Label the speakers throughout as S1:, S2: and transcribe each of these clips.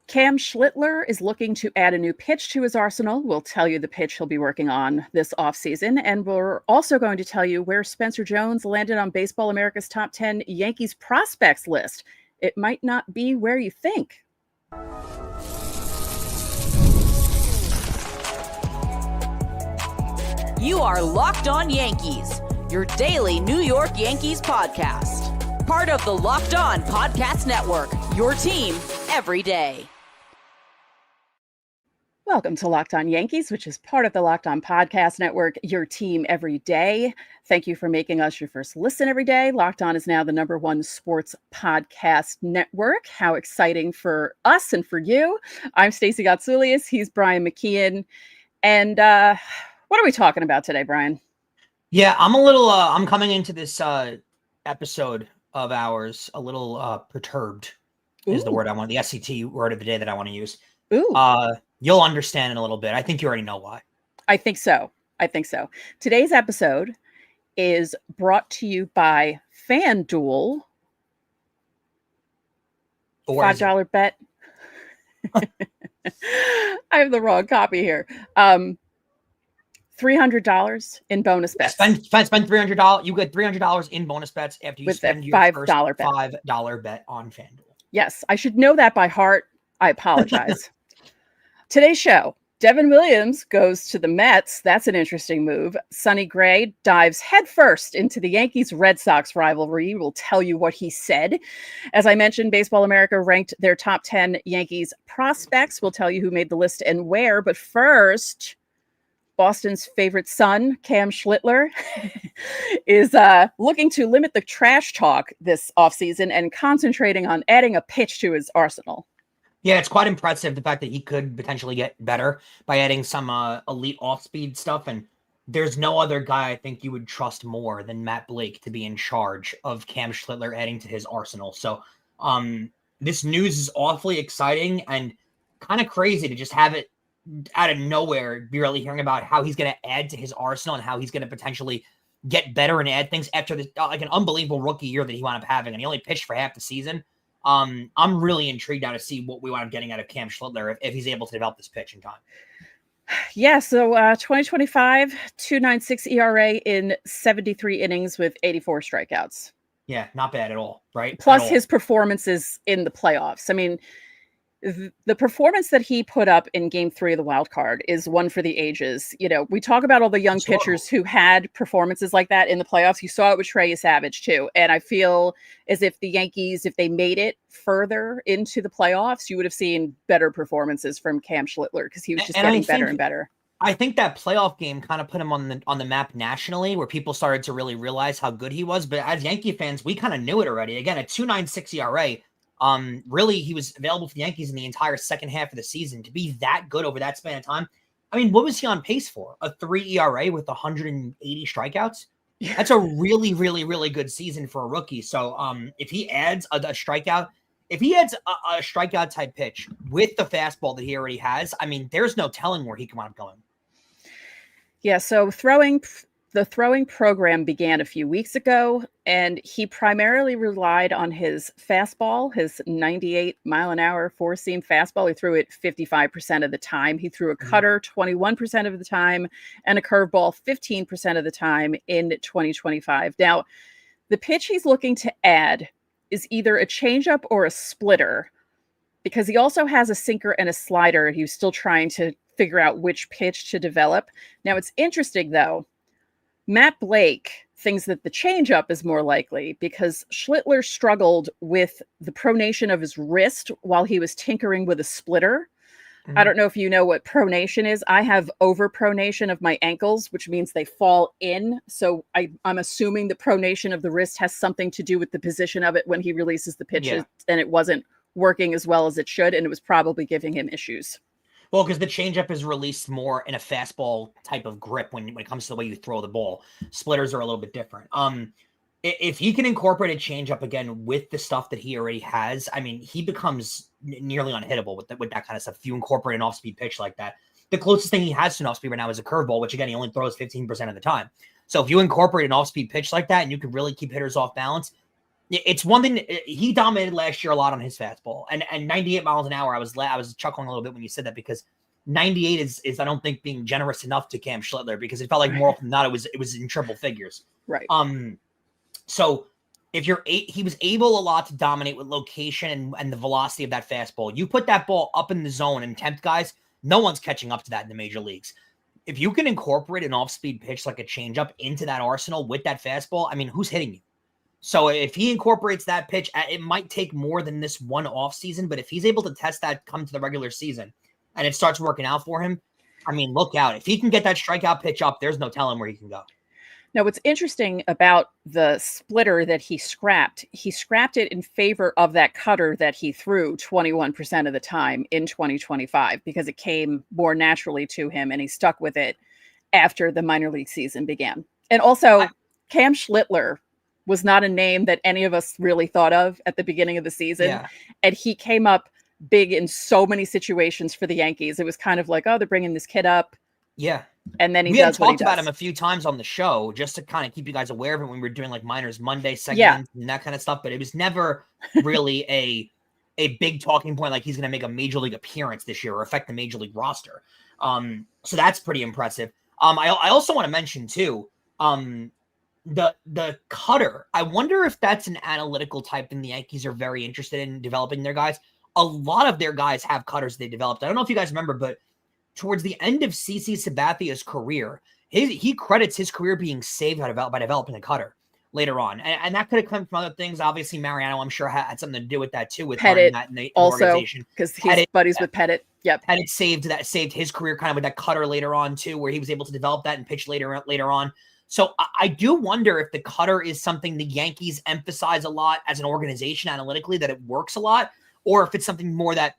S1: Cam Schlittler is looking to add a new pitch to his arsenal. We'll tell you the pitch he'll be working on this offseason. And we're also going to tell you where Spencer Jones landed on Baseball America's top 10 Yankees prospects list. It might not be where you think.
S2: You are Locked On Yankees, your daily New York Yankees podcast. Part of the Locked On Podcast Network, your team every day.
S1: Welcome to Locked On Yankees, which is part of the Locked On Podcast Network, your team every day. Thank you for making us your first listen every day. Locked On is now the #1 sports podcast network. How exciting for us and for you. I'm Stacey Gotsulias. He's Brian McKeon. And what are we talking about today, Brian?
S3: Yeah, I'm coming into this episode of ours a little perturbed is the word I want, the SCT word of the day that I want to use. You'll understand in a little bit. I think you already know why.
S1: I think so. Today's episode is brought to you by FanDuel. $5 bet. I have the wrong copy here. $300 in bonus bets.
S3: Spend $300. You get $300 in bonus bets after you spend your
S1: $5
S3: first
S1: bet.
S3: $5 bet on FanDuel.
S1: Yes, I should know that by heart. I apologize. Today's show, Devin Williams goes to the Mets. That's an interesting move. Sonny Gray dives headfirst into the Yankees-Red Sox rivalry. We'll tell you what he said. As I mentioned, Baseball America ranked their top 10 Yankees prospects. We'll tell you who made the list and where. But first, Boston's favorite son, Cam Schlittler, is looking to limit the trash talk this offseason and concentrating on adding a pitch to his arsenal.
S3: Yeah, it's quite impressive, the fact that he could potentially get better by adding some elite off-speed stuff. And there's no other guy I think you would trust more than Matt Blake to be in charge of Cam Schlittler adding to his arsenal. So this news is awfully exciting and kind of crazy to just have it out of nowhere, be really hearing about how he's going to add to his arsenal and how he's going to potentially get better and add things after this, like an unbelievable rookie year that he wound up having. And he only pitched for half the season. I'm really intrigued now to see what we wind up getting out of Cam Schlittler if he's able to develop this pitch in time.
S1: Yeah, so 2025, 2.96 ERA in 73 innings with 84 strikeouts.
S3: Yeah, not bad at all, right?
S1: Plus his performances in the playoffs. I mean, the performance that he put up in Game 3 of the wild card is one for the ages. You know, we talk about all the young pitchers who had performances like that in the playoffs. You saw it with Trey Savage too. And I feel as if the Yankees, if they made it further into the playoffs, you would have seen better performances from Cam Schlittler because he was just getting better and better.
S3: I think that playoff game kind of put him on the map nationally, where people started to really realize how good he was. But as Yankee fans, we kind of knew it already. Again, a 2.96 ERA. Really, he was available for the Yankees in the entire second half of the season. To be that good over that span of time, I mean, what was he on pace for? A 3 ERA with 180 strikeouts? Yeah. That's a really, really, really good season for a rookie. So if he adds a strikeout, if he adds a strikeout type pitch with the fastball that he already has, I mean, there's no telling where he can wind up going.
S1: Yeah, so the throwing program began a few weeks ago, and he primarily relied on his fastball, his 98-mile-an-hour four-seam fastball. He threw it 55% of the time. He threw a cutter 21% of the time and a curveball 15% of the time in 2025. Now, the pitch he's looking to add is either a changeup or a splitter, because he also has a sinker and a slider. He was still trying to figure out which pitch to develop. Now, it's interesting, though. Matt Blake thinks that the changeup is more likely because Schlittler struggled with the pronation of his wrist while he was tinkering with a splitter. I don't know if you know what pronation is. I have overpronation of my ankles, which means they fall in. So I'm assuming the pronation of the wrist has something to do with the position of it when he releases the pitches, and it wasn't working as well as it should, and it was probably giving him issues.
S3: Well, because the changeup is released more in a fastball type of grip when it comes to the way you throw the ball. Splitters are a little bit different. If he can incorporate a changeup again with the stuff that he already has, I mean, he becomes nearly unhittable with that kind of stuff. If you incorporate an off-speed pitch like that, the closest thing he has to an off-speed right now is a curveball, which again, he only throws 15% of the time. So if you incorporate an off-speed pitch like that and you can really keep hitters off balance, It's one thing he dominated last year a lot on his fastball, and 98 miles an hour. I was chuckling a little bit when you said that because 98 is I don't think being generous enough to Cam Schlittler because it felt like more often than not it was in triple figures.
S1: Right.
S3: So if he was able a lot to dominate with location and the velocity of that fastball. You put that ball up in the zone and tempt guys, no one's catching up to that in the major leagues. If you can incorporate an off-speed pitch like a changeup into that arsenal with that fastball, I mean, who's hitting you? So if he incorporates that pitch, it might take more than this one off season, but if he's able to test that come to the regular season and it starts working out for him, I mean, look out. If he can get that strikeout pitch up, there's no telling where he can go.
S1: Now, what's interesting about the splitter that he scrapped it in favor of that cutter that he threw 21% of the time in 2025 because it came more naturally to him and he stuck with it after the minor league season began. And also, Cam Schlittler was not a name that any of us really thought of at the beginning of the season.
S3: Yeah.
S1: And he came up big in so many situations for the Yankees. It was kind of like, oh, they're bringing this kid up.
S3: Yeah.
S1: And then
S3: we had talked about him a few times on the show just to kind of keep you guys aware of it when we were doing like Minors Monday segments and that kind of stuff. But it was never really a big talking point like he's going to make a major league appearance this year or affect the major league roster. So that's pretty impressive. I also want to mention too, the cutter. I wonder if that's an analytical type thing the Yankees are very interested in developing their guys. A lot of their guys have cutters they developed. I don't know if you guys remember, but towards the end of CC Sabathia's career, he credits his career being saved by developing a cutter later on. And that could have come from other things. Obviously, Mariano, I'm sure, had something to do with that too, with
S1: Pettit
S3: that in the
S1: also,
S3: organization.
S1: because he's buddies with Pettit. Yep.
S3: Pettit saved his career kind of with that cutter later on too, where he was able to develop that and pitch later on. So I do wonder if the cutter is something the Yankees emphasize a lot as an organization analytically, that it works a lot, or if it's something more that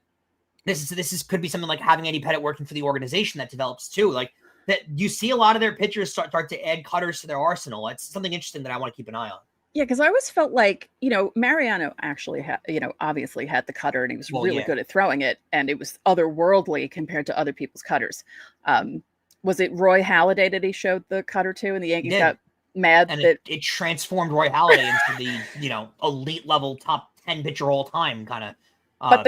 S3: this could be something like having Eddie Pettit working for the organization that develops too. Like that you see a lot of their pitchers start to add cutters to their arsenal. It's something interesting that I want to keep an eye on.
S1: Yeah, because I always felt like, Mariano actually had, obviously had the cutter and he was really good at throwing it. And it was otherworldly compared to other people's cutters. Was it Roy Halladay that he showed the cutter to and the Yankees got mad?
S3: And it transformed Roy Halladay into the, elite level top 10 pitcher all time kind of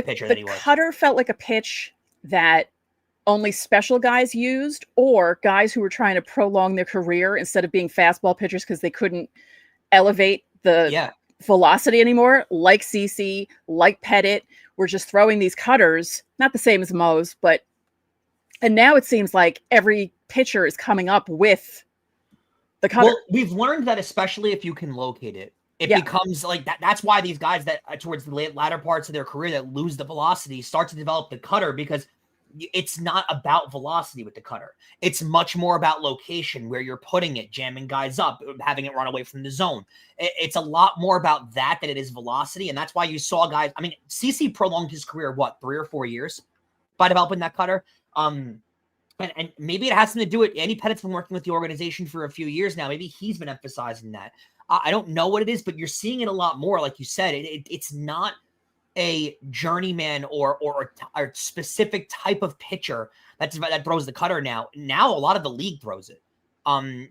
S3: pitcher that he was.
S1: The cutter felt like a pitch that only special guys used or guys who were trying to prolong their career instead of being fastball pitchers because they couldn't elevate the velocity anymore, like CC, like Pettit, were just throwing these cutters, not the same as Mo's, and now it seems like every pitcher is coming up with the cutter.
S3: Well, we've learned that especially if you can locate it, it becomes like that. That's why these guys that towards the latter parts of their career that lose the velocity start to develop the cutter, because it's not about velocity with the cutter. It's much more about location, where you're putting it, jamming guys up, having it run away from the zone. It's a lot more about that than it is velocity. And that's why you saw guys. I mean, CC prolonged his career, 3 or 4 years by developing that cutter. And maybe it has something to do with Andy Pettit's been working with the organization for a few years now. Maybe he's been emphasizing that. I don't know what it is, but you're seeing it a lot more. Like you said, it's not a journeyman or a specific type of pitcher that throws the cutter now. Now a lot of the league throws it.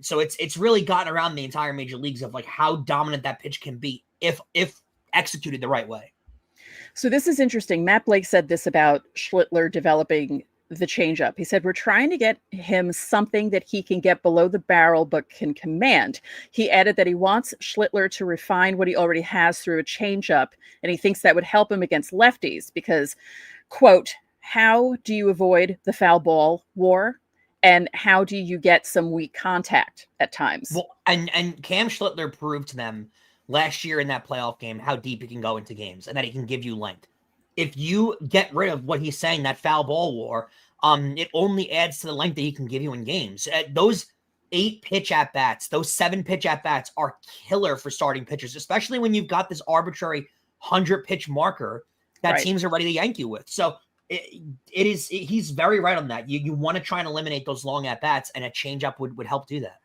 S3: So it's really gotten around the entire major leagues of like how dominant that pitch can be if executed the right way.
S1: So this is interesting. Matt Blake said this about Schlittler developing the changeup. He said, we're trying to get him something that he can get below the barrel but can command. He added that he wants Schlittler to refine what he already has through a changeup, and he thinks that would help him against lefties because, quote, how do you avoid the foul ball war? And how do you get some weak contact at times?
S3: Well, and Cam Schlittler proved to them last year in that playoff game how deep he can go into games and that he can give you length. If you get rid of what he's saying, that foul ball war, it only adds to the length that he can give you in games. Those 8 pitch at-bats, those 7 pitch at-bats are killer for starting pitchers, especially when you've got this arbitrary 100-pitch marker that teams are ready to yank you with. So he's very right on that. You want to try and eliminate those long at-bats, and a changeup would help do that.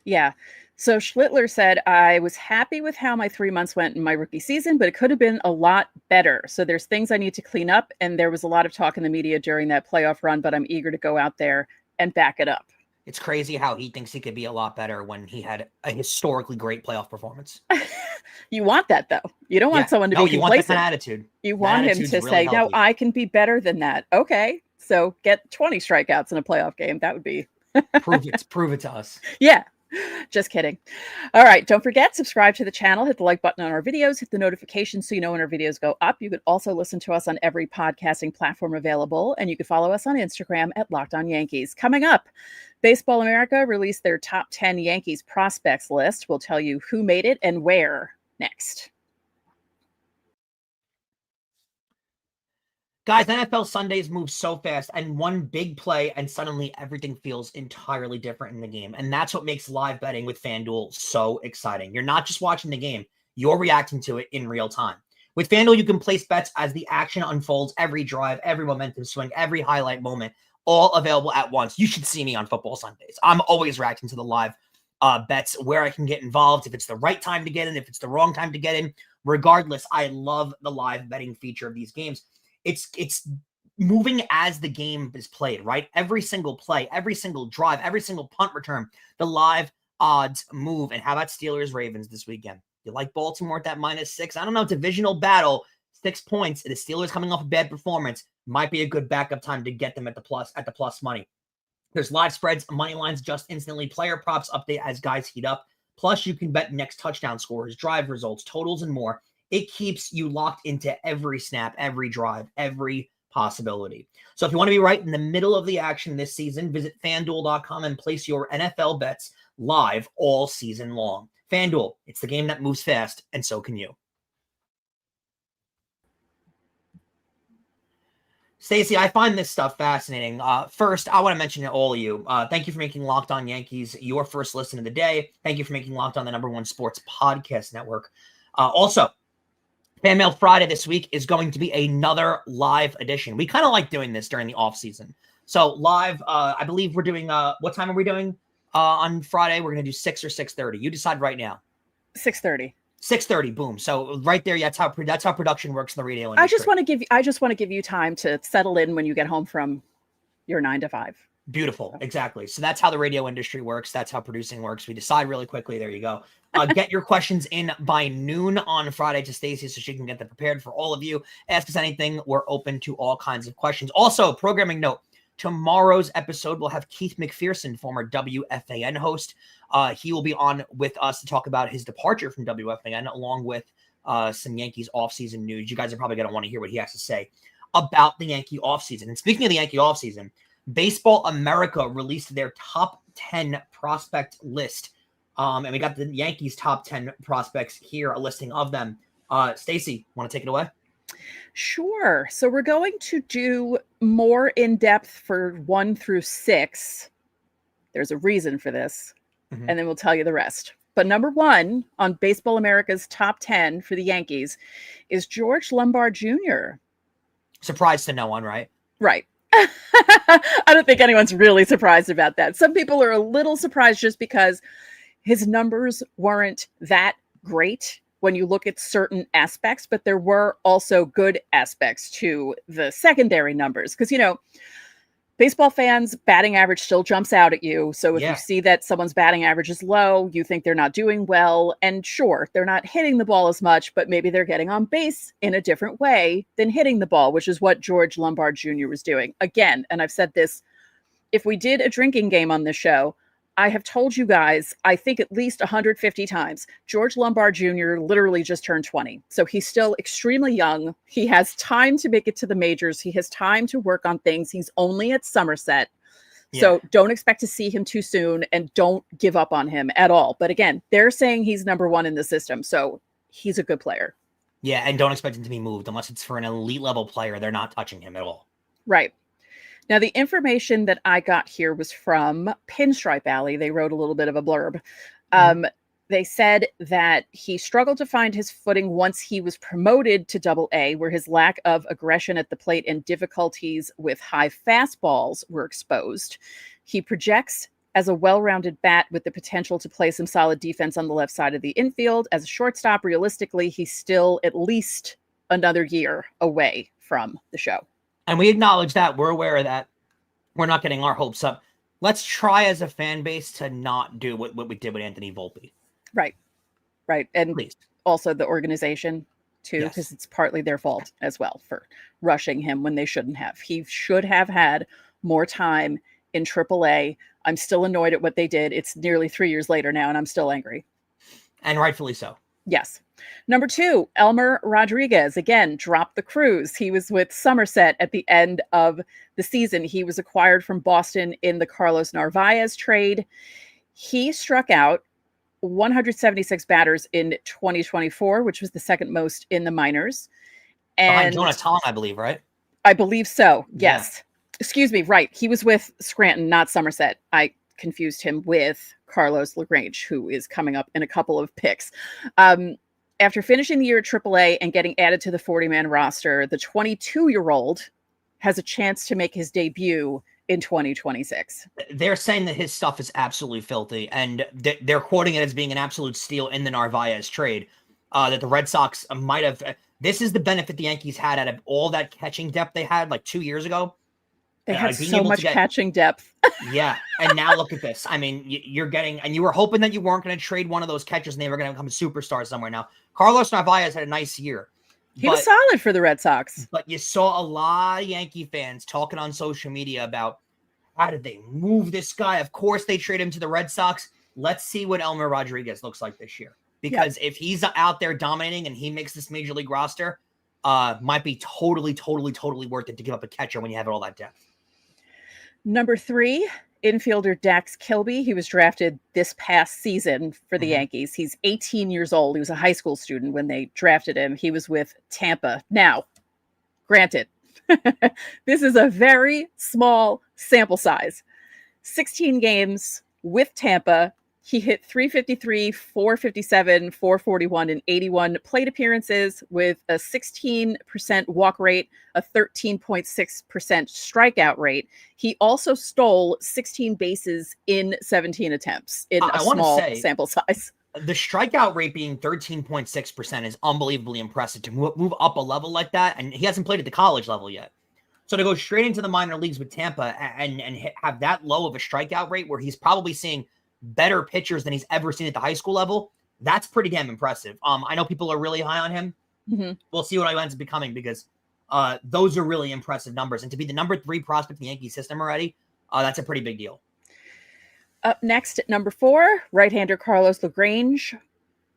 S3: Yeah.
S1: So Schlittler said, I was happy with how my 3 months went in my rookie season, but it could have been a lot better. So there's things I need to clean up. And there was a lot of talk in the media during that playoff run, but I'm eager to go out there and back it up.
S3: It's crazy how he thinks he could be a lot better when he had a historically great playoff performance.
S1: You want that, though. You don't want someone to be
S3: you want that
S1: complacent.
S3: kind of attitude.
S1: You want him to say, no, I can be better than that. Okay, so get 20 strikeouts in a playoff game. That would be...
S3: Prove it to us.
S1: Yeah. Just kidding. All right. Don't forget, subscribe to the channel, hit the like button on our videos, hit the notifications so you know when our videos go up. You could also listen to us on every podcasting platform available, and you can follow us on Instagram at Locked On Yankees. Coming up, Baseball America released their top 10 Yankees prospects list. We'll tell you who made it and where next.
S3: Guys, NFL Sundays move so fast, and one big play, and suddenly everything feels entirely different in the game. And that's what makes live betting with FanDuel so exciting. You're not just watching the game, you're reacting to it in real time. With FanDuel, you can place bets as the action unfolds, every drive, every momentum swing, every highlight moment, all available at once. You should see me on football Sundays. I'm always reacting to the live bets where I can get involved, if it's the right time to get in, if it's the wrong time to get in. Regardless, I love the live betting feature of these games. It's moving as the game is played, right? Every single play, every single drive, every single punt return, the live odds move. And how about Steelers-Ravens this weekend? You like Baltimore at that -6? I don't know. Divisional battle, 6 points. The Steelers coming off a bad performance might be a good backup time to get them at the plus money. There's live spreads, money lines just instantly, player props update as guys heat up. Plus, you can bet next touchdown scores, drive results, totals, and more. It keeps you locked into every snap, every drive, every possibility. So if you want to be right in the middle of the action this season, visit FanDuel.com and place your NFL bets live all season long. FanDuel, it's the game that moves fast, and so can you. Stacey, I find this stuff fascinating. First, I want to mention to all of you, thank you for making Locked On Yankees your first listen of the day. Thank you for making Locked On the #1 sports podcast network. Also, Fan Mail Friday this week is going to be another live edition. We kind of like doing this during the off season. So live, I believe we're doing, what time are we doing on Friday? We're going to do 6 or 6:30. You decide right now.
S1: 6:30.
S3: 6:30, boom. So right there, that's how production works in the radio industry.
S1: I just want to give you time to settle in when you get home from your 9 to 5.
S3: Beautiful. Exactly. So that's how the radio industry works. That's how producing works. We decide really quickly. There you go. Get your questions in by noon on Friday to Stacey so she can get them prepared for all of you. Ask us anything. We're open to all kinds of questions. Also, programming note, tomorrow's episode will have Keith McPherson, former WFAN host. He will be on with us to talk about his departure from WFAN, along with some Yankees offseason news. You guys are probably going to want to hear what he has to say about the Yankee offseason. And speaking of the Yankee offseason, Baseball America released their top 10 prospect list. And we got the Yankees top 10 prospects here, a listing of them. Stacey, want to take it away?
S1: Sure. So we're going to do more in depth for 1 through 6. There's a reason for this. And then we'll tell you the rest. But number 1 on Baseball America's top 10 for the Yankees is George Lombard Jr.
S3: Surprised to no one, right?
S1: Right. I don't think anyone's really surprised about that. Some people are a little surprised just because his numbers weren't that great when you look at certain aspects, but there were also good aspects to the secondary numbers. Because, you know, baseball fans, batting average still jumps out at you. So if you see that someone's batting average is low, you think they're not doing well. And sure, they're not hitting the ball as much, but maybe they're getting on base in a different way than hitting the ball, which is what George Lombard Jr. was doing. Again, and I've said this, if we did a drinking game on this show, I have told you guys, I think at least 150 times, George Lombard Jr. literally just turned 20. So he's still extremely young. He has time to make it to the majors. He has time to work on things. He's only at Somerset. So don't expect to see him too soon and don't give up on him at all. But again, they're saying he's number 1 in the system. So he's a good player.
S3: Yeah, and don't expect him to be moved unless it's for an elite level player. They're not touching him at all.
S1: Right. Now, the information that I got here was from Pinstripe Alley. They wrote a little bit of a blurb. They said that he struggled to find his footing once he was promoted to Double-A, where his lack of aggression at the plate and difficulties with high fastballs were exposed. He projects as a well-rounded bat with the potential to play some solid defense on the left side of the infield. As a shortstop, realistically, he's still at least another year away from the show.
S3: And we acknowledge that. We're aware of that. We're not getting our hopes up. let's try as a fan base to not do what we did with Anthony Volpe.
S1: Right. And
S3: Please.
S1: Also the organization too, because
S3: Yes.
S1: it's partly their fault as well for rushing him when they shouldn't have. He should have had more time in AAA. I'm still annoyed at what they did. It's nearly 3 years later now, and I'm still angry.
S3: And rightfully so.
S1: Yes. Number 2, Elmer Rodriguez, again, dropped the cruise. He was with Somerset at the end of the season. He was acquired from Boston in the Carlos Narvaez trade. He struck out 176 batters in 2024, which was the second most in the minors.
S3: Behind
S1: And
S3: Jonah Tong, I believe, right?
S1: I believe so. Yes.
S3: Yeah.
S1: Excuse me. Right. He was with Scranton, not Somerset. I confused him with Carlos LaGrange, who is coming up in a couple of picks. After finishing the year at AAA and getting added to the 40-man roster, the 22-year-old has a chance to make his debut in 2026.
S3: They're saying that his stuff is absolutely filthy, and they're quoting it as being an absolute steal in the Narvaez trade. That the Red Sox might have. This is the benefit the Yankees had out of all that catching depth they had like 2 years ago.
S1: They had
S3: being
S1: so
S3: able
S1: much
S3: to get-
S1: catching depth.
S3: Yeah, and now look at this. I mean, you're getting, and you were hoping that you weren't going to trade one of those catchers and they were going to become a superstar somewhere. Now, Carlos Narvaez had a nice year.
S1: He was solid for the Red Sox.
S3: But you saw a lot of Yankee fans talking on social media about how did they move this guy? Of course, they trade him to the Red Sox. Let's see what Elmer Rodriguez looks like this year. Because if he's out there dominating and he makes this major league roster, might be totally worth it to give up a catcher when you have all that depth.
S1: Number 3, infielder Dax Kilby. He was drafted this past season for the Yankees. He's 18 years old. He was a high school student when they drafted him. He was with Tampa. Now, granted, this is a very small sample size. 16 games with Tampa. He hit 353, 457, 441, and 81 plate appearances with a 16% walk rate, a 13.6% strikeout rate. He also stole 16 bases in 17 attempts in a small sample size.
S3: The strikeout rate being 13.6% is unbelievably impressive to move up a level like that. And he hasn't played at the college level yet. So to go straight into the minor leagues with Tampa and have that low of a strikeout rate where he's probably seeing better pitchers than he's ever seen at the high school level, that's pretty damn impressive. I know people are really high on him. We'll see what he ends up becoming because those are really impressive numbers. And to be the number 3 prospect in the Yankee system already, that's a pretty big deal.
S1: Up next at number 4, right-hander Carlos LaGrange.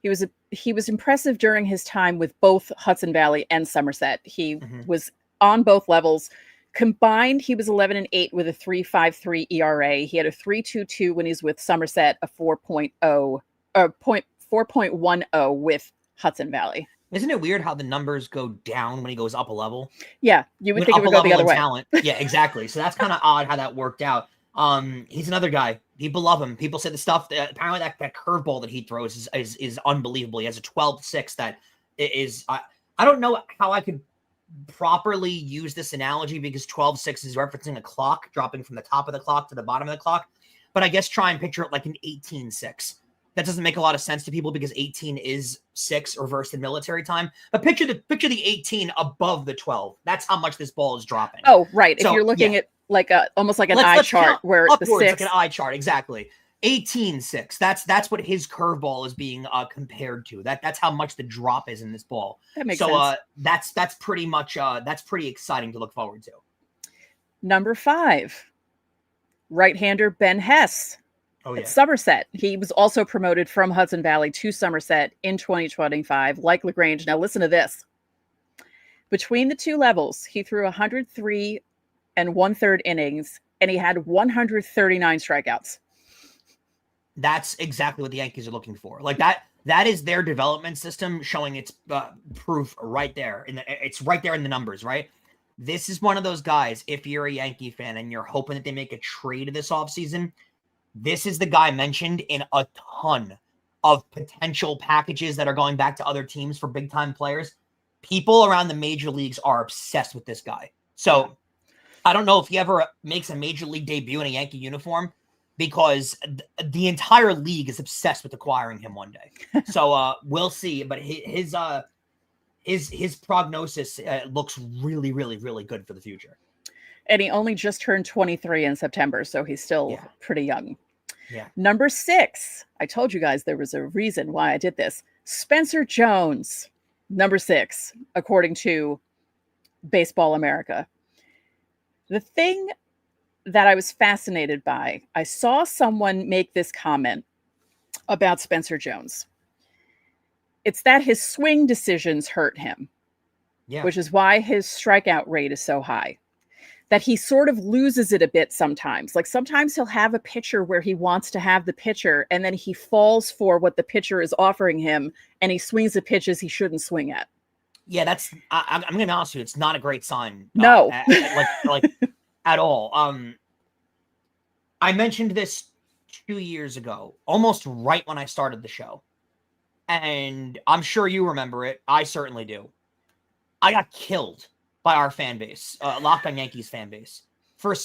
S1: He was impressive during his time with both Hudson Valley and Somerset. He was on both levels. Combined, he was 11-8 with a 3.53 ERA. He had a 3.22 when he's with Somerset, a 4.10 with Hudson Valley.
S3: Isn't it weird how the numbers go down when he goes up a level?
S1: Yeah, you would think it would go the other way.
S3: Talent. Yeah, exactly. So that's kind of odd how that worked out. He's another guy. People love him. People say the stuff that apparently that curveball that he throws is unbelievable. He has a 12.6 that is. I don't know how I could properly use this analogy because 12.6 is referencing a clock dropping from the top of the clock to the bottom of the clock. But I guess try and picture it like an 18.6. That doesn't make a lot of sense to people because 18 is 6 reversed in military time. But picture the 18 above the 12. That's how much this ball is dropping.
S1: Oh, right.
S3: So,
S1: if you're looking at like almost like an
S3: let's
S1: eye chart where
S3: upwards,
S1: the 6
S3: like an eye chart, exactly. 18.6. That's what his curveball is being compared to. That's how much the drop is in this ball.
S1: That makes sense.
S3: That's pretty much that's pretty exciting to look forward to.
S1: Number 5, right-hander Ben Hess. At Somerset. He was also promoted from Hudson Valley to Somerset in 2025, like LaGrange. Now listen to this. Between the two levels, he threw 103 1/3 innings, and he had 139 strikeouts.
S3: That's exactly what the Yankees are looking for. Like that is their development system showing its proof right there. It's right there in the numbers, right? This is one of those guys, if you're a Yankee fan and you're hoping that they make a trade this offseason, this is the guy mentioned in a ton of potential packages that are going back to other teams for big-time players. People around the major leagues are obsessed with this guy. So I don't know if he ever makes a major league debut in a Yankee uniform because the entire league is obsessed with acquiring him one day. So we'll see. But his prognosis looks really, really, really good for the future.
S1: And he only just turned 23 in September, so he's still pretty young.
S3: Yeah.
S1: Number 6. I told you guys there was a reason why I did this. Spencer Jones, number 6, according to Baseball America. The thing that I was fascinated by, I saw someone make this comment about Spencer Jones. It's that his swing decisions hurt him, which is why his strikeout rate is so high. That he sort of loses it a bit sometimes. Like sometimes he'll have a pitcher where he wants to have the pitcher, and then he falls for what the pitcher is offering him, and he swings at pitches he shouldn't swing at.
S3: Yeah, that's. I'm going to be honest with you. It's not a great sign.
S1: No,
S3: like at all. I mentioned this 2 years ago, almost right when I started the show, and I'm sure you remember it. I certainly do. I got killed by our fan base, Locked On Yankees fan base, for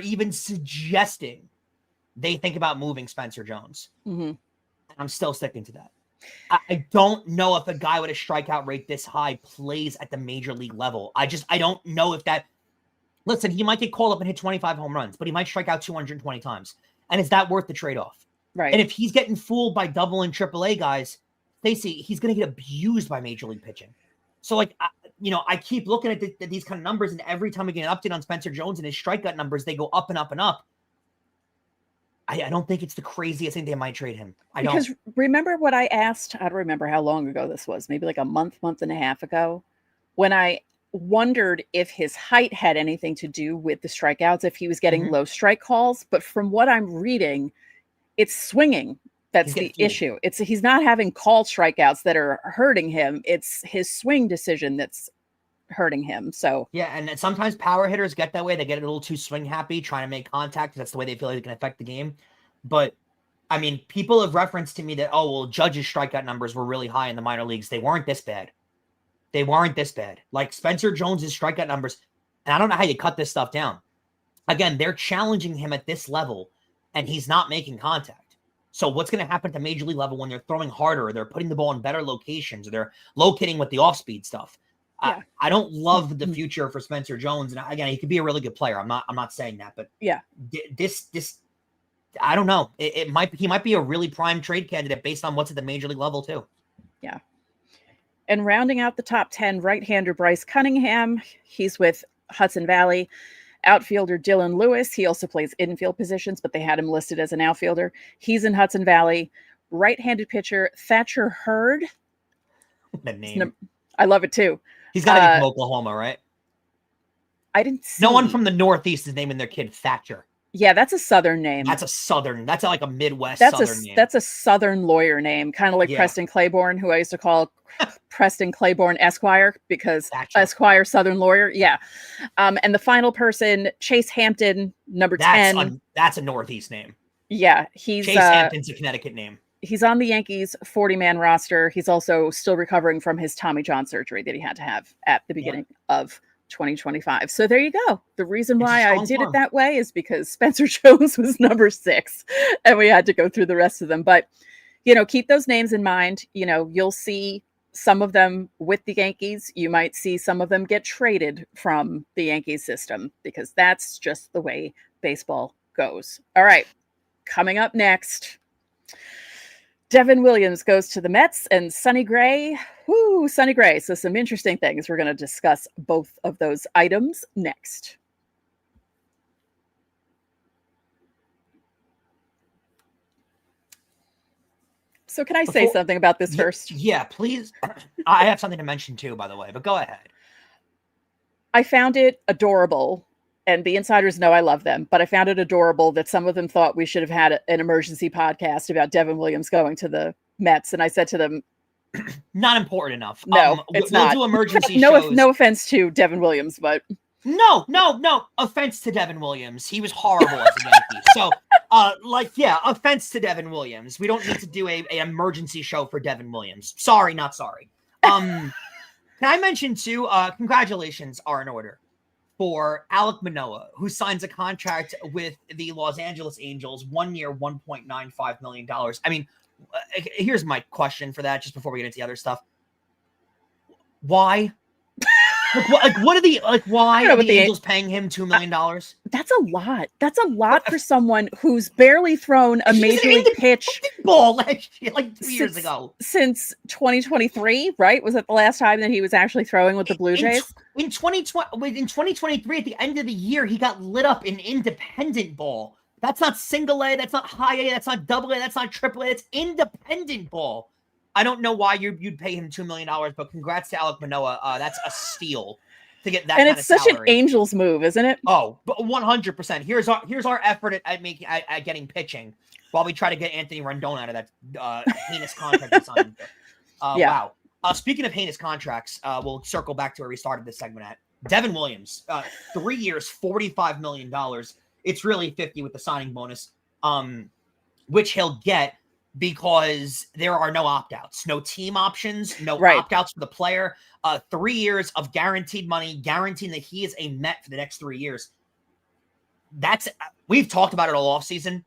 S3: even suggesting they think about moving Spencer Jones.
S1: Mm-hmm.
S3: I'm still sticking to that. I don't know if a guy with a strikeout rate this high plays at the major league level. I don't know if that. Listen, he might get called up and hit 25 home runs, but he might strike out 220 times. And is that worth the trade-off?
S1: Right.
S3: And if he's getting fooled by double and triple A guys, Stacey, he's going to get abused by major league pitching. So, like, I keep looking at these kind of numbers, and every time we get an update on Spencer Jones and his strikeout numbers, they go up and up and up. I don't think it's the craziest thing they might trade him.
S1: Because remember what I asked? I don't remember how long ago this was. Maybe like a month and a half ago, when I wondered if his height had anything to do with the strikeouts, if he was getting low strike calls. But from what I'm reading, it's swinging. That's the issue. He's not having called strikeouts that are hurting him. It's his swing decision that's hurting him. So
S3: yeah, and sometimes power hitters get that way. They get a little too swing happy, trying to make contact. That's the way they feel like they can affect the game. But I mean, people have referenced to me that, oh, well, Judge's strikeout numbers were really high in the minor leagues. They weren't this bad. Like Spencer Jones's strikeout numbers, and I don't know how you cut this stuff down. Again, they're challenging him at this level, and he's not making contact. So what's going to happen to major league level when they're throwing harder, or they're putting the ball in better locations, or they're locating with the off-speed stuff? Yeah. I don't love the future for Spencer Jones. And again, he could be a really good player. I'm not saying that, but
S1: yeah,
S3: this I don't know. He might be a really prime trade candidate based on what's at the major league level too.
S1: Yeah. And rounding out the top 10, right-hander Bryce Cunningham. He's with Hudson Valley. Outfielder Dylan Lewis. He also plays infield positions, but they had him listed as an outfielder. He's in Hudson Valley. Right-handed pitcher Thatcher Hurd.
S3: The name.
S1: I love it too.
S3: He's got to be from Oklahoma, right?
S1: I didn't see.
S3: No one from the Northeast is naming their kid Thatcher.
S1: Yeah, that's a Southern name.
S3: That's like a Midwest Southern name.
S1: That's a Southern lawyer name, kind of like Preston Claiborne, who I used to call Preston Claiborne Esquire, because Esquire, Southern lawyer. Yeah. And the final person, Chase Hampton, number 10.
S3: That's a Northeast name.
S1: Yeah.
S3: Chase Hampton's a Connecticut name.
S1: He's on the Yankees 40-man roster. He's also still recovering from his Tommy John surgery that he had to have at the beginning of 2025. So there you go. The reason why I did it that way is because Spencer Jones was number 6, and we had to go through the rest of them. But, keep those names in mind. You'll see some of them with the Yankees. You might see some of them get traded from the Yankees system, because that's just the way baseball goes. All right. Coming up next, Devin Williams goes to the Mets, and Sonny Gray. Sonny Gray. So some interesting things. We're going to discuss both of those items next. So can I say something about this first?
S3: Yeah, please. I have something to mention too, by the way, but go ahead.
S1: I found it adorable, and the insiders know I love them, but I found it adorable that some of them thought we should have had an emergency podcast about Devin Williams going to the Mets. And I said to them,
S3: not important enough.
S1: No, it's not.
S3: We'll do emergency shows.
S1: No offense to Devin Williams, but
S3: no offense to Devin Williams. He was horrible as a Yankee. So, offense to Devin Williams. We don't need to do an emergency show for Devin Williams. Sorry, not sorry. Can I mention too? Congratulations are in order for Alek Manoah, who signs a contract with the Los Angeles Angels, 1 year, $1.95 million. I mean, here's my question for that, just before we get into the other stuff. Why? What are the why are the Angels paying him $2 million?
S1: That's a lot. That's a lot for someone who's barely thrown a major league pitch
S3: ball last year, like 2 years ago.
S1: Since 2023, right? Was it the last time that he was actually throwing with the Blue Jays?
S3: In 2023, at the end of the year, he got lit up in independent ball. That's not single A, that's not high A, that's not double A, that's not triple A, it's independent ball. I don't know why you'd pay him $2 million, but congrats to Alek Manoah. That's a steal to get that. And
S1: it's such an Angels move, isn't it?
S3: Oh, but 100%. Here's our effort at getting pitching while we try to get Anthony Rendon out of that heinous contract he signed. Wow. Speaking of heinous contracts, we'll circle back to where we started this segment at. Devin Williams, 3 years, $45 million. It's really 50 with the signing bonus, which he'll get because there are no opt-outs, no team options, no opt-outs for the player. 3 years of guaranteed money, guaranteeing that he is a Met for the next 3 years. We've talked about it all offseason,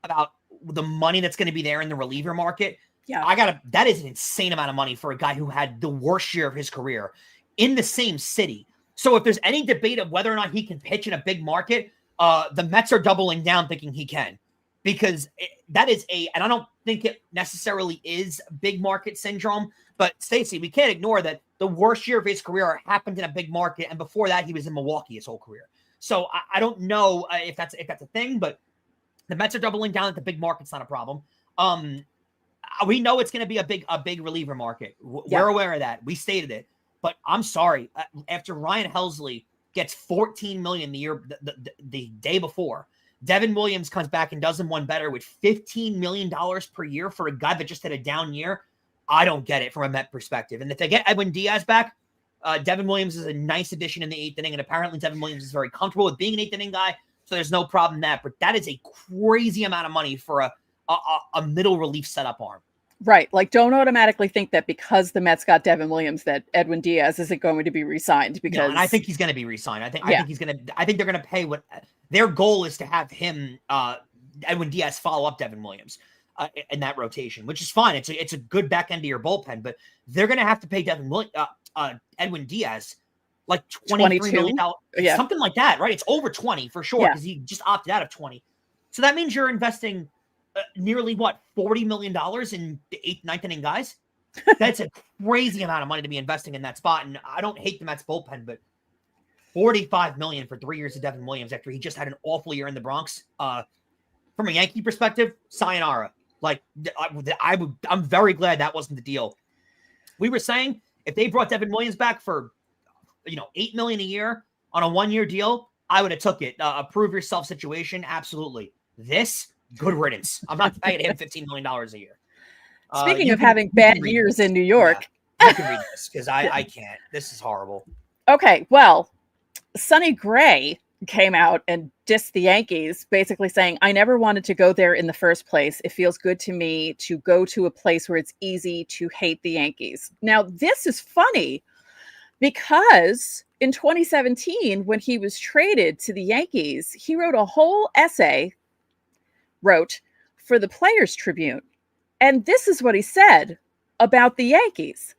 S3: about the money that's going to be there in the reliever market. Yeah, that is an insane amount of money for a guy who had the worst year of his career in the same city. So if there's any debate of whether or not he can pitch in a big market, the Mets are doubling down thinking he can, because that is and I don't think it necessarily is big market syndrome, but Stacey, we can't ignore that the worst year of his career happened in a big market. And before that, he was in Milwaukee his whole career. So I don't know if that's a thing, but the Mets are doubling down that the big market's not a problem. We know it's going to be a big reliever market. We're aware of that. We stated it, but I'm sorry. After Ryan Helsley gets $14 million the day before, Devin Williams comes back and does him one better with $15 million per year for a guy that just had a down year. I don't get it from a Met perspective. And if they get Edwin Diaz back, Devin Williams is a nice addition in the eighth inning. And apparently Devin Williams is very comfortable with being an eighth inning guy. So there's no problem in that. But that is a crazy amount of money for a middle relief setup arm.
S1: Right. Like, don't automatically think that because the Mets got Devin Williams that Edwin Diaz isn't going to be re-signed. Because
S3: and I think he's going to be re-signed. I think they're going to pay what their goal is, to have him, Edwin Diaz, follow up Devin Williams in that rotation, which is fine. It's a good back end of your bullpen, but they're going to have to pay Edwin Diaz like $23 million, something like that, right? It's over 20 for sure, because he just opted out of 20. So that means you're investing nearly $40 million in the eighth, ninth inning guys. That's a crazy amount of money to be investing in that spot. And I don't hate the Mets bullpen, but $45 million for 3 years of Devin Williams after he just had an awful year in the Bronx. From a Yankee perspective, sayonara. Like, I'm very glad that wasn't the deal. We were saying if they brought Devin Williams back for $8 million a year on a 1-year deal, I would have took it. A prove yourself situation, absolutely. This, good riddance. I'm not paying him $15 million a year.
S1: Speaking of having bad years in New York.
S3: Yeah, you can read this because I can't. This is horrible.
S1: Okay, well, Sonny Gray came out and dissed the Yankees, basically saying, I never wanted to go there in the first place. It feels good to me to go to a place where it's easy to hate the Yankees. Now, this is funny because in 2017, when he was traded to the Yankees, he wrote a whole essay for the Players Tribune. And this is what he said about the Yankees.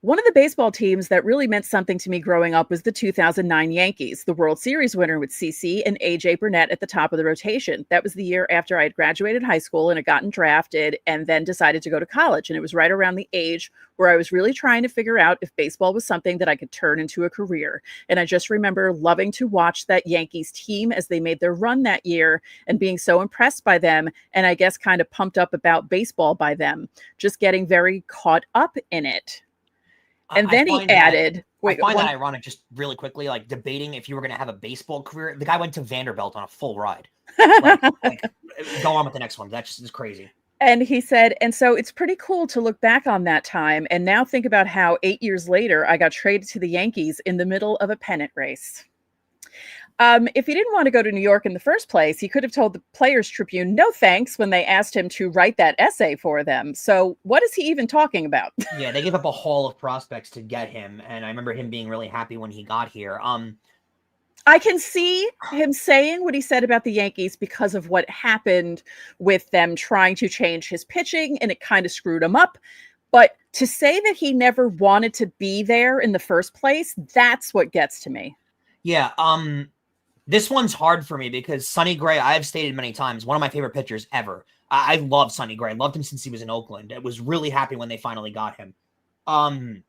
S1: One of the baseball teams that really meant something to me growing up was the 2009 Yankees, the World Series winner with CeCe and A.J. Burnett at the top of the rotation. That was the year after I had graduated high school and had gotten drafted and then decided to go to college. And it was right around the age where I was really trying to figure out if baseball was something that I could turn into a career. And I just remember loving to watch that Yankees team as they made their run that year and being so impressed by them. And I guess kind of pumped up about baseball by them, just getting very caught up in it. And then he added,
S3: I find that ironic, just really quickly, like debating if you were going to have a baseball career. The guy went to Vanderbilt on a full ride. Go on with the next one. That's just crazy.
S1: And he said, and so it's pretty cool to look back on that time and now think about how 8 years later, I got traded to the Yankees in the middle of a pennant race. If he didn't want to go to New York in the first place, he could have told the Players Tribune no thanks when they asked him to write that essay for them. So what is he even talking about?
S3: Yeah, they gave up a haul of prospects to get him. And I remember him being really happy when he got here.
S1: I can see him saying what he said about the Yankees because of what happened with them trying to change his pitching, and it kind of screwed him up. But to say that he never wanted to be there in the first place, that's what gets to me.
S3: Yeah. This one's hard for me because Sonny Gray, I have stated many times, one of my favorite pitchers ever. I love Sonny Gray. I loved him since he was in Oakland. I was really happy when they finally got him. I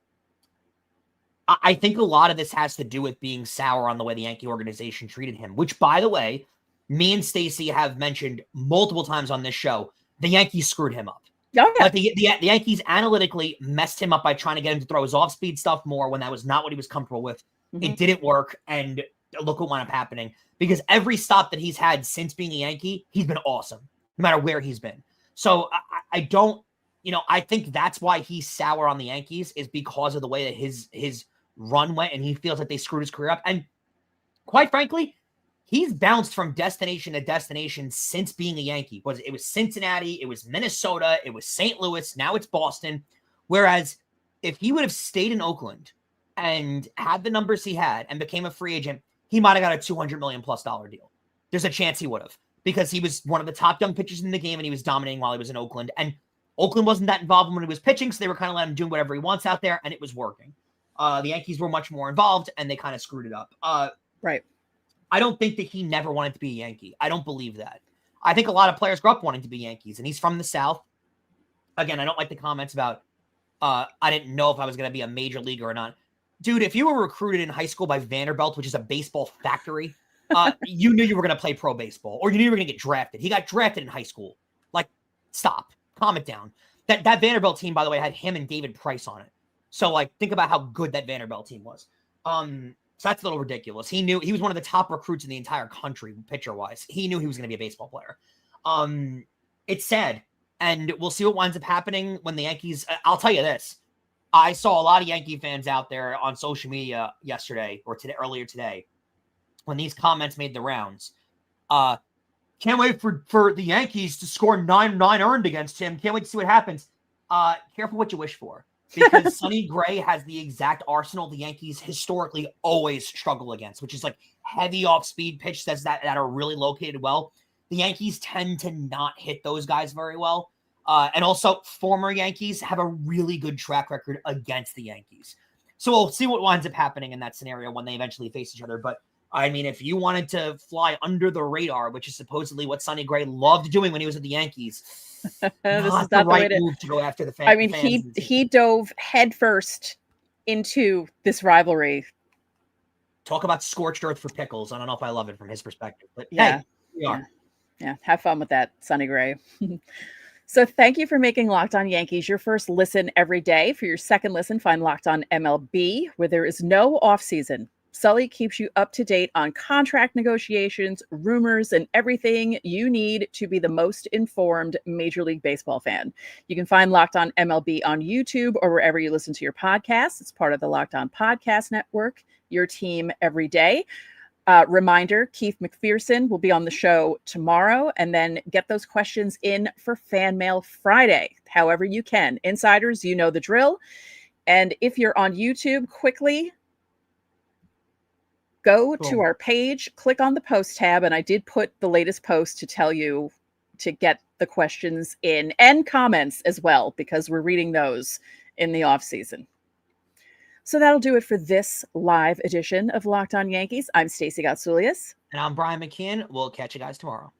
S3: think a lot of this has to do with being sour on the way the Yankee organization treated him, which, by the way, me and Stacey have mentioned multiple times on this show. The Yankees screwed him up.
S1: Oh, yeah.
S3: Like the Yankees analytically messed him up by trying to get him to throw his off-speed stuff more when that was not what he was comfortable with. Mm-hmm. It didn't work, and look what wound up happening. Because every stop that he's had since being a Yankee, he's been awesome, no matter where he's been. So I don't, I think that's why he's sour on the Yankees, is because of the way that his run went, and he feels like they screwed his career up. And quite frankly, he's bounced from destination to destination since being a Yankee. It was Cincinnati, it was Minnesota, it was St. Louis, now it's Boston. Whereas if he would have stayed in Oakland and had the numbers he had and became a free agent, he might have got a $200 million+ deal. There's a chance he would have, because he was one of the top young pitchers in the game and he was dominating while he was in Oakland. And Oakland wasn't that involved when he was pitching, so they were kind of letting him do whatever he wants out there, and it was working. The Yankees were much more involved, and they kind of screwed it up.
S1: Right.
S3: I don't think that he never wanted to be a Yankee. I don't believe that. I think a lot of players grow up wanting to be Yankees, and he's from the South. Again, I don't like the comments about I didn't know if I was going to be a major leaguer or not. Dude, if you were recruited in high school by Vanderbilt, which is a baseball factory, you knew you were going to play pro baseball, or you knew you were going to get drafted. He got drafted in high school. Like, stop. Calm it down. That Vanderbilt team, by the way, had him and David Price on it. So, like, think about how good that Vanderbilt team was. So that's a little ridiculous. He knew he was one of the top recruits in the entire country, pitcher-wise. He knew he was going to be a baseball player. It's sad, and we'll see what winds up happening when the Yankees. I'll tell you this: I saw a lot of Yankee fans out there on social media yesterday or earlier today, when these comments made the rounds. Can't wait for the Yankees to score 9 earned against him. Can't wait to see what happens. Careful what you wish for. Because Sonny Gray has the exact arsenal the Yankees historically always struggle against, which is like heavy off-speed pitch that are really located well. The Yankees tend to not hit those guys very well. And also, former Yankees have a really good track record against the Yankees. So we'll see what winds up happening in that scenario when they eventually face each other. But, I mean, if you wanted to fly under the radar, which is supposedly what Sonny Gray loved doing when he was at the Yankees,
S1: this is
S3: not
S1: not
S3: the right move to go after the fans.
S1: I mean, he dove headfirst into this rivalry.
S3: Talk about scorched earth for pickles. I don't know if I love it from his perspective, but
S1: yeah,
S3: hey, we are.
S1: Yeah, have fun with that, Sonny Gray. So thank you for making Locked On Yankees your first listen every day. For your second listen, find Locked On MLB, where there is no offseason. Sully keeps you up to date on contract negotiations, rumors, and everything you need to be the most informed Major League Baseball fan. You can find Locked On MLB on YouTube or wherever you listen to your podcasts. It's part of the Locked On Podcast Network, your team every day. Reminder, Keith McPherson will be on the show tomorrow, and then get those questions in for Fan Mail Friday, however you can. Insiders, you know the drill. And if you're on YouTube, quickly go to our page, click on the post tab, and I did put the latest post to tell you to get the questions in, and comments as well, because we're reading those in the off season. So that'll do it for this live edition of Locked On Yankees. I'm Stacey Gotsulias.
S3: And I'm Brian McKeon. We'll catch you guys tomorrow.